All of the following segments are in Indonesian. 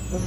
Shalom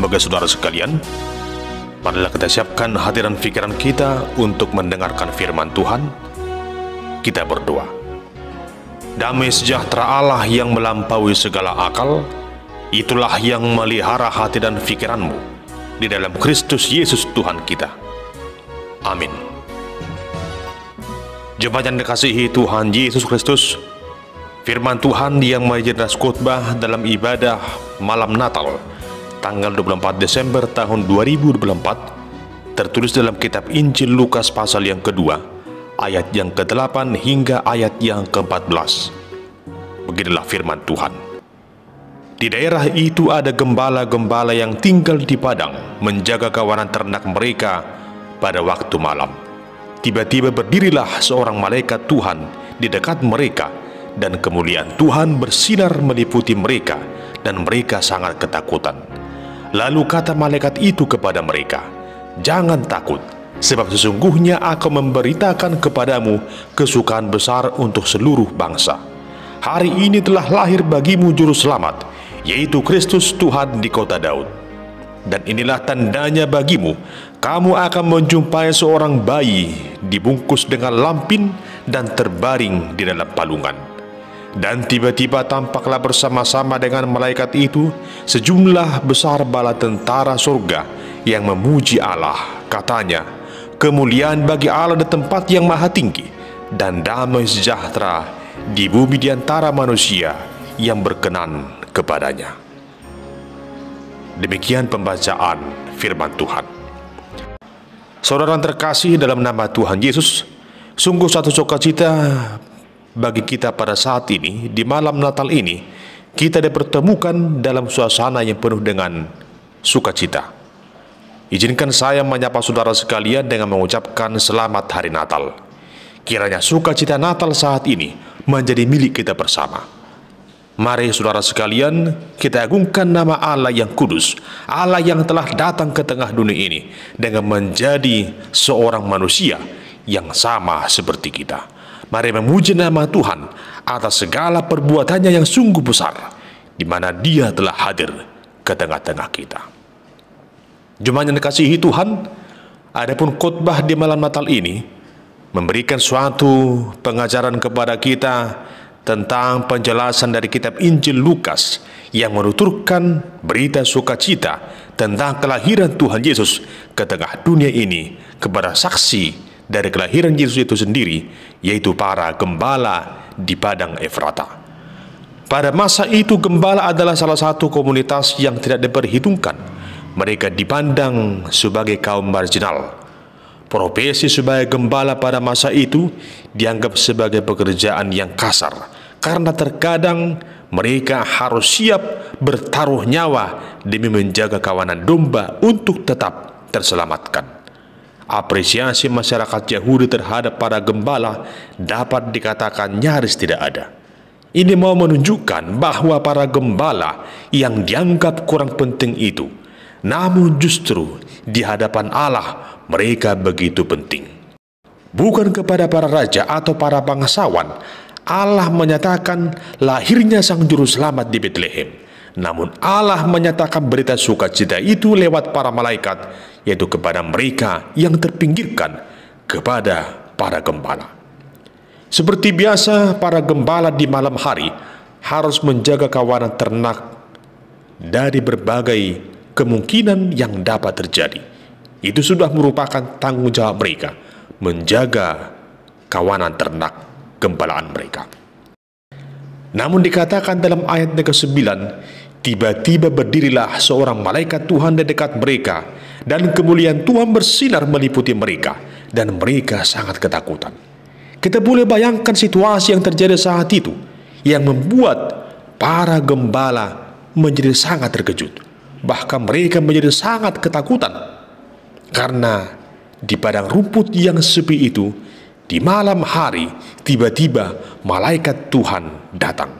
bagi saudara sekalian. Marilah kita siapkan hati dan pikiran kita untuk mendengarkan firman Tuhan. Kita berdoa. Damai sejahtera Allah yang melampaui segala akal, itulah yang melihara hati dan pikiranmu di dalam Kristus Yesus Tuhan kita. Amin. Jemaat yang dikasihi Tuhan Yesus Kristus, firman Tuhan yang menjadi khotbah dalam ibadah malam Natal tanggal 24 Desember tahun 2024 tertulis dalam kitab Injil Lukas pasal yang kedua, ayat yang ke-8 hingga ayat yang ke-14. Beginilah firman Tuhan. Di daerah itu ada gembala-gembala yang tinggal di padang menjaga kawanan ternak mereka pada waktu malam. Tiba-tiba berdirilah seorang malaikat Tuhan di dekat mereka, dan kemuliaan Tuhan bersinar meliputi mereka, dan mereka sangat ketakutan. Lalu kata malaikat itu kepada mereka, "Jangan takut, sebab sesungguhnya aku memberitakan kepadamu kesukaan besar untuk seluruh bangsa. Hari ini telah lahir bagimu juru selamat, yaitu Kristus Tuhan di kota Daud. Dan inilah tandanya bagimu, kamu akan menjumpai seorang bayi dibungkus dengan lampin dan terbaring di dalam palungan." Dan tiba-tiba tampaklah bersama-sama dengan malaikat itu sejumlah besar bala tentara surga yang memuji Allah. Katanya, "Kemuliaan bagi Allah di tempat yang maha tinggi, dan damai sejahtera di bumi di antara manusia yang berkenan kepadanya." Demikian pembacaan firman Tuhan. Saudara terkasih dalam nama Tuhan Yesus, sungguh satu sukacita bagi kita pada saat ini, di malam Natal ini, kita dipertemukan dalam suasana yang penuh dengan sukacita. Izinkan saya menyapa saudara sekalian dengan mengucapkan selamat hari Natal. Kiranya sukacita Natal saat ini menjadi milik kita bersama. Mari saudara sekalian, kita agungkan nama Allah yang kudus, Allah yang telah datang ke tengah dunia ini dengan menjadi seorang manusia yang sama seperti kita. Mari memuji nama Tuhan atas segala perbuatannya yang sungguh besar, di mana Dia telah hadir ke tengah-tengah kita. Jemaat yang dikasihi Tuhan, adapun khotbah di malam Natal ini memberikan suatu pengajaran kepada kita tentang penjelasan dari kitab Injil Lukas yang menuturkan berita sukacita tentang kelahiran Tuhan Yesus ke tengah dunia ini kepada saksi dari kelahiran Yesus itu sendiri, yaitu para gembala di padang Efrata. Pada masa itu gembala adalah salah satu komunitas yang tidak diperhitungkan. Mereka dipandang sebagai kaum marginal. Profesi sebagai gembala pada masa itu dianggap sebagai pekerjaan yang kasar, karena terkadang mereka harus siap bertaruh nyawa demi menjaga kawanan domba untuk tetap terselamatkan. Apresiasi masyarakat Yahudi terhadap para gembala dapat dikatakan nyaris tidak ada. Ini mau menunjukkan bahwa para gembala yang dianggap kurang penting itu, namun justru di hadapan Allah mereka begitu penting. Bukan kepada para raja atau para bangsawan Allah menyatakan lahirnya Sang Juru Selamat di Betlehem, namun Allah menyatakan berita sukacita itu lewat para malaikat, yaitu kepada mereka yang terpinggirkan, kepada para gembala. Seperti biasa, para gembala di malam hari harus menjaga kawanan ternak dari berbagai kemungkinan yang dapat terjadi. Itu sudah merupakan tanggung jawab mereka, menjaga kawanan ternak gembalaan mereka. Namun dikatakan dalam ayat ke-9, tiba-tiba berdirilah seorang malaikat Tuhan di dekat mereka, dan kemuliaan Tuhan bersinar meliputi mereka, dan mereka sangat ketakutan. Kita boleh bayangkan situasi yang terjadi saat itu, yang membuat para gembala menjadi sangat terkejut. Bahkan mereka menjadi sangat ketakutan, karena di padang rumput yang sepi itu, di malam hari, tiba-tiba malaikat Tuhan datang.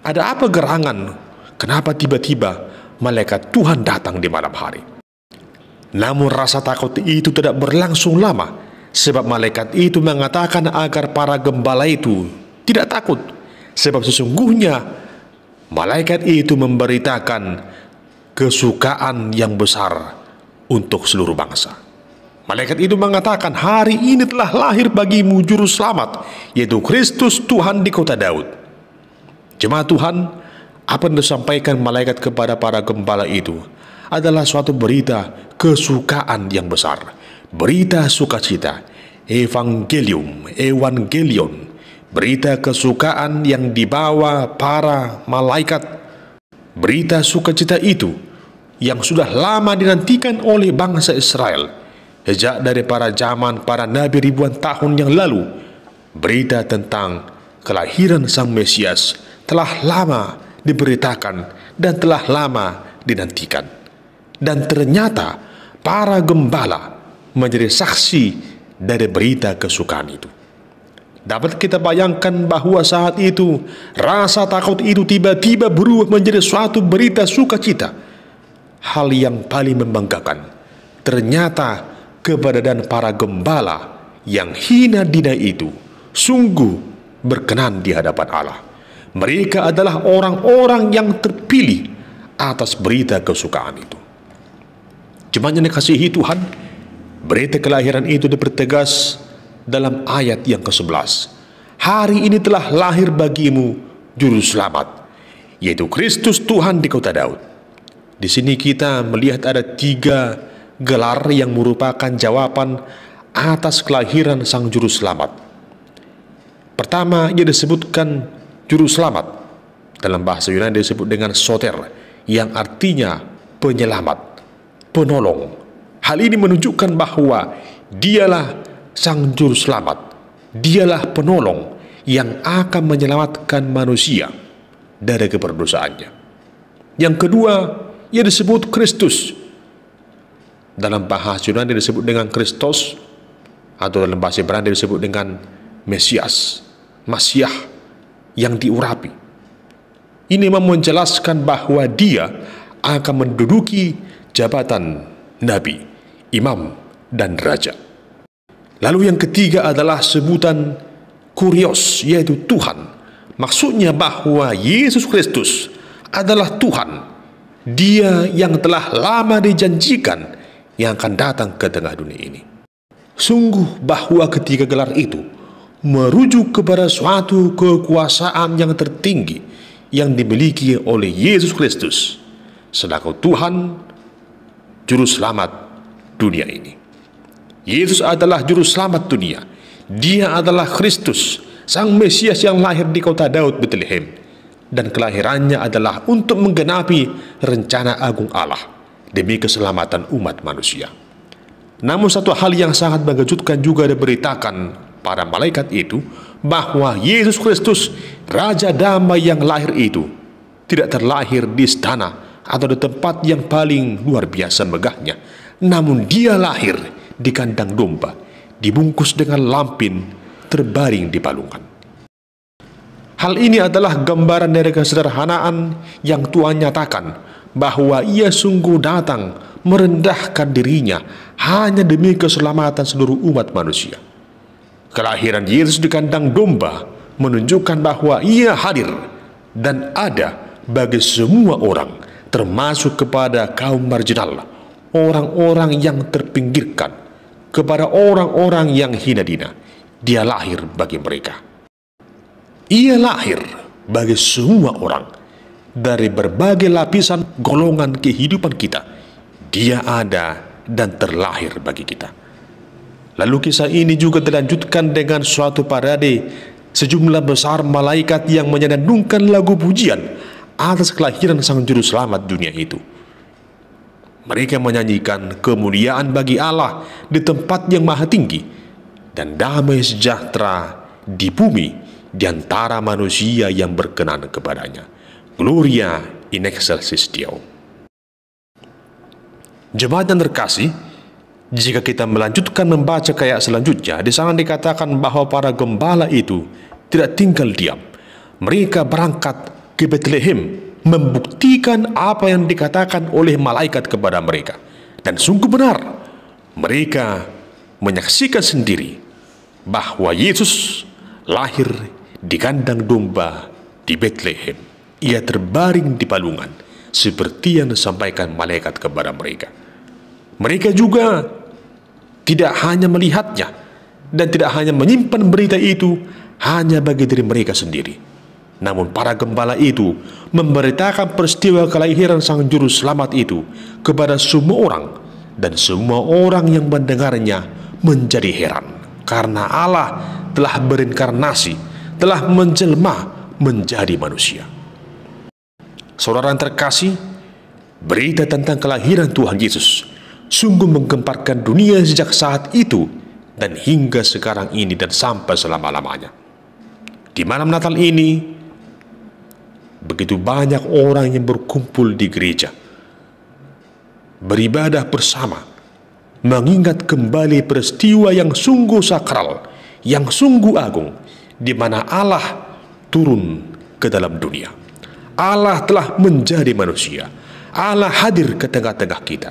Ada apa gerangan? Kenapa tiba-tiba malaikat Tuhan datang di malam hari? Namun rasa takut itu tidak berlangsung lama, sebab malaikat itu mengatakan agar para gembala itu tidak takut, sebab sesungguhnya malaikat itu memberitakan kesukaan yang besar untuk seluruh bangsa. Malaikat itu mengatakan, hari ini telah lahir bagimu juru selamat, yaitu Kristus Tuhan di kota Daud. Jemaat Tuhan, apa yang disampaikan malaikat kepada para gembala itu adalah suatu berita kesukaan yang besar, berita sukacita, evangelion, berita kesukaan yang dibawa para malaikat. Berita sukacita itu yang sudah lama dinantikan oleh bangsa Israel sejak dari para zaman para nabi ribuan tahun yang lalu. Berita tentang kelahiran Sang Mesias telah lama diberitakan dan telah lama dinantikan. Dan ternyata para gembala menjadi saksi dari berita kesukaan itu. Dapat kita bayangkan bahwa saat itu rasa takut itu tiba-tiba berubah menjadi suatu berita sukacita. Hal yang paling membanggakan, ternyata keberadaan para gembala yang hina dina itu sungguh berkenan di hadapan Allah. Mereka adalah orang-orang yang terpilih atas berita kesukaan itu. Jemaat yang dikasihi Tuhan, berita kelahiran itu dipertegas dalam ayat yang ke-11. Hari ini telah lahir bagimu juru selamat, yaitu Kristus Tuhan di kota Daud. Di sini kita melihat ada 3 gelar yang merupakan jawaban atas kelahiran Sang Juru Selamat. Pertama, ia disebutkan juru selamat. Dalam bahasa Yunani disebut dengan soter, yang artinya penyelamat, penolong. Hal ini menunjukkan bahwa dialah Sang Juru Selamat, dialah penolong yang akan menyelamatkan manusia dari keberdosaannya. Yang kedua, ia disebut Kristus. Dalam bahasa Yunani disebut dengan Kristos, atau dalam bahasa Ibrani disebut dengan Mesias, Masiah yang diurapi. Ini menjelaskan bahwa dia akan menduduki jabatan nabi, imam, dan raja. Lalu yang ketiga adalah sebutan Kurios, yaitu Tuhan. Maksudnya bahwa Yesus Kristus adalah Tuhan. Dia yang telah lama dijanjikan yang akan datang ke tengah dunia ini. Sungguh bahwa ketiga gelar itu merujuk kepada suatu kekuasaan yang tertinggi yang dimiliki oleh Yesus Kristus selaku Tuhan, Juru Selamat dunia ini. Yesus adalah Juru Selamat dunia. Dia adalah Kristus, Sang Mesias yang lahir di kota Daud, Bethlehem. Dan kelahirannya adalah untuk menggenapi rencana agung Allah demi keselamatan umat manusia. Namun satu hal yang sangat mengejutkan juga diberitakan para malaikat itu, bahwa Yesus Kristus, Raja Damai yang lahir itu, tidak terlahir di istana atau di tempat yang paling luar biasa megahnya. Namun dia lahir di kandang domba, dibungkus dengan lampin, terbaring di palungan. Hal ini adalah gambaran dari kesederhanaan yang Tuhan nyatakan, bahwa ia sungguh datang merendahkan dirinya hanya demi keselamatan seluruh umat manusia. Kelahiran Yesus di kandang domba menunjukkan bahwa ia hadir dan ada bagi semua orang, termasuk kepada kaum marginal, orang-orang yang terpinggirkan, kepada orang-orang yang hina dina. Dia lahir bagi mereka. Ia lahir bagi semua orang dari berbagai lapisan golongan kehidupan kita. Dia ada dan terlahir bagi kita. Lalu kisah ini juga dilanjutkan dengan suatu parade sejumlah besar malaikat yang menyanyikan lagu pujian atas kelahiran Sang Juru Selamat dunia itu. Mereka menyanyikan kemuliaan bagi Allah di tempat yang maha tinggi dan damai sejahtera di bumi di antara manusia yang berkenan kepadanya. Gloria in excelsis Deo. Jemaat yang terkasih, jika kita melanjutkan membaca ayat selanjutnya, di sana dikatakan bahwa para gembala itu tidak tinggal diam. Mereka berangkat ke Bethlehem membuktikan apa yang dikatakan oleh malaikat kepada mereka. Dan sungguh benar, mereka menyaksikan sendiri bahwa Yesus lahir di kandang domba di Betlehem. Ia terbaring di palungan, seperti yang disampaikan malaikat kepada mereka. Mereka juga tidak hanya melihatnya dan tidak hanya menyimpan berita itu hanya bagi diri mereka sendiri. Namun para gembala itu memberitakan peristiwa kelahiran Sang Juru Selamat itu kepada semua orang, dan semua orang yang mendengarnya menjadi heran karena Allah telah berinkarnasi, telah menjelma menjadi manusia. Saudara yang terkasih, berita tentang kelahiran Tuhan Yesus sungguh menggemparkan dunia sejak saat itu dan hingga sekarang ini dan sampai selama-lamanya. Di malam Natal ini, begitu banyak orang yang berkumpul di gereja, beribadah bersama, mengingat kembali peristiwa yang sungguh sakral, yang sungguh agung, di mana Allah turun ke dalam dunia. Allah telah menjadi manusia. Allah hadir ke tengah-tengah kita.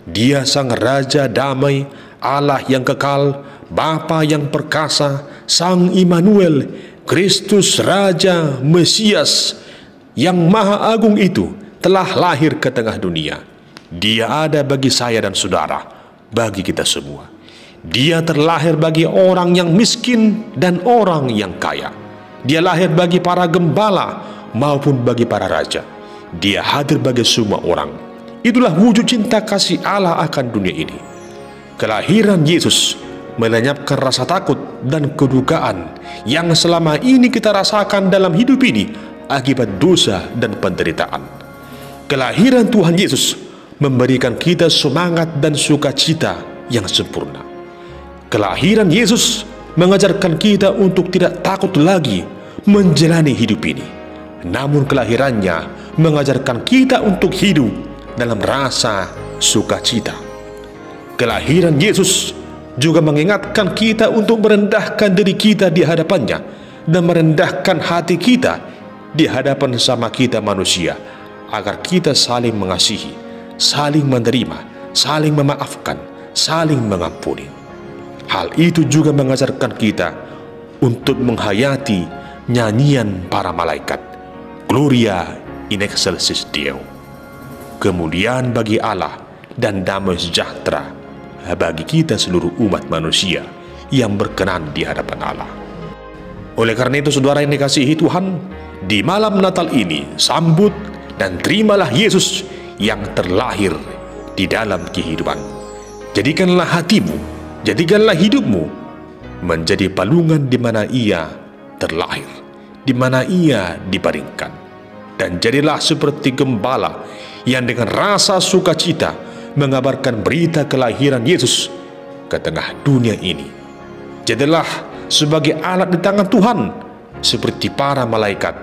Dia Sang Raja Damai, Allah yang kekal, Bapa yang perkasa, Sang Immanuel, Kristus Raja Mesias yang Maha Agung itu telah lahir ke tengah dunia. Dia ada bagi saya dan saudara, bagi kita semua. Dia terlahir bagi orang yang miskin dan orang yang kaya. Dia lahir bagi para gembala maupun bagi para raja. Dia hadir bagi semua orang. Itulah wujud cinta kasih Allah akan dunia ini. Kelahiran Yesus melenyapkan rasa takut dan kedukaan yang selama ini kita rasakan dalam hidup ini akibat dosa dan penderitaan. Kelahiran Tuhan Yesus memberikan kita semangat dan sukacita yang sempurna. Kelahiran Yesus mengajarkan kita untuk tidak takut lagi menjalani hidup ini. Namun kelahirannya mengajarkan kita untuk hidup dalam rasa sukacita. Kelahiran Yesus juga mengingatkan kita untuk merendahkan diri kita di hadapannya dan merendahkan hati kita di hadapan sesama kita manusia, agar kita saling mengasihi, saling menerima, saling memaafkan, saling mengampuni. Hal itu juga mengajarkan kita untuk menghayati nyanyian para malaikat, Gloria in excelsis Deo, kemuliaan bagi Allah dan damai sejahtera bagi kita seluruh umat manusia yang berkenan di hadapan Allah. Oleh karena itu, saudara yang dikasihi Tuhan, di malam Natal ini sambut dan terimalah Yesus yang terlahir di dalam kehidupan. Jadikanlah hatimu, jadikanlah hidupmu menjadi palungan di mana Ia terlahir, di mana Ia dibaringkan. Dan jadilah seperti gembala yang dengan rasa sukacita mengabarkan berita kelahiran Yesus ke tengah dunia ini. Jadilah sebagai alat di tangan Tuhan, seperti para malaikat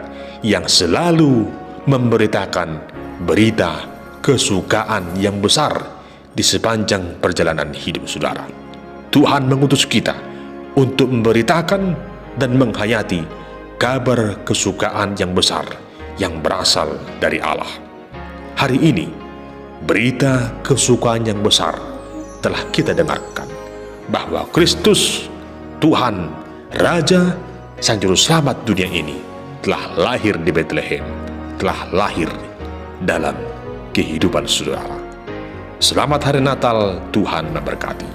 yang selalu memberitakan berita kesukaan yang besar di sepanjang perjalanan hidup saudara. Tuhan mengutus kita untuk memberitakan dan menghayati kabar kesukaan yang besar yang berasal dari Allah. Hari ini, berita kesukaan yang besar telah kita dengarkan, bahwa Kristus, Tuhan, Raja, Sang Juru Selamat dunia ini telah lahir di Betlehem, telah lahir dalam kehidupan saudara. Selamat Hari Natal, Tuhan memberkati.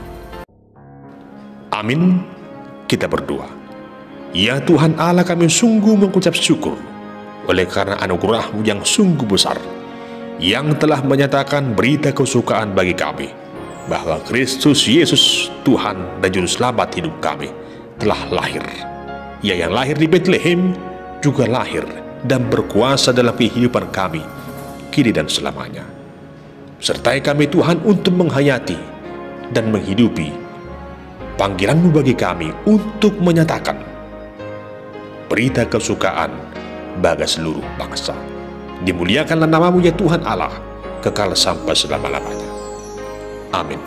Amin. Kita berdoa. Ya Tuhan Allah, kami sungguh mengucap syukur oleh karena anugerah-Mu yang sungguh besar, yang telah menyatakan berita kesukaan bagi kami, bahwa Kristus Yesus, Tuhan dan Juru Selamat hidup kami, telah lahir. Ia yang lahir di Betlehem juga lahir dan berkuasa dalam kehidupan kami, kini dan selamanya. Sertai kami Tuhan untuk menghayati dan menghidupi panggilan-Mu bagi kami untuk menyatakan berita kesukaan bagi seluruh bangsa. Dimuliakanlah nama-Mu ya Tuhan Allah, kekal sampai selama-lamanya. Amin.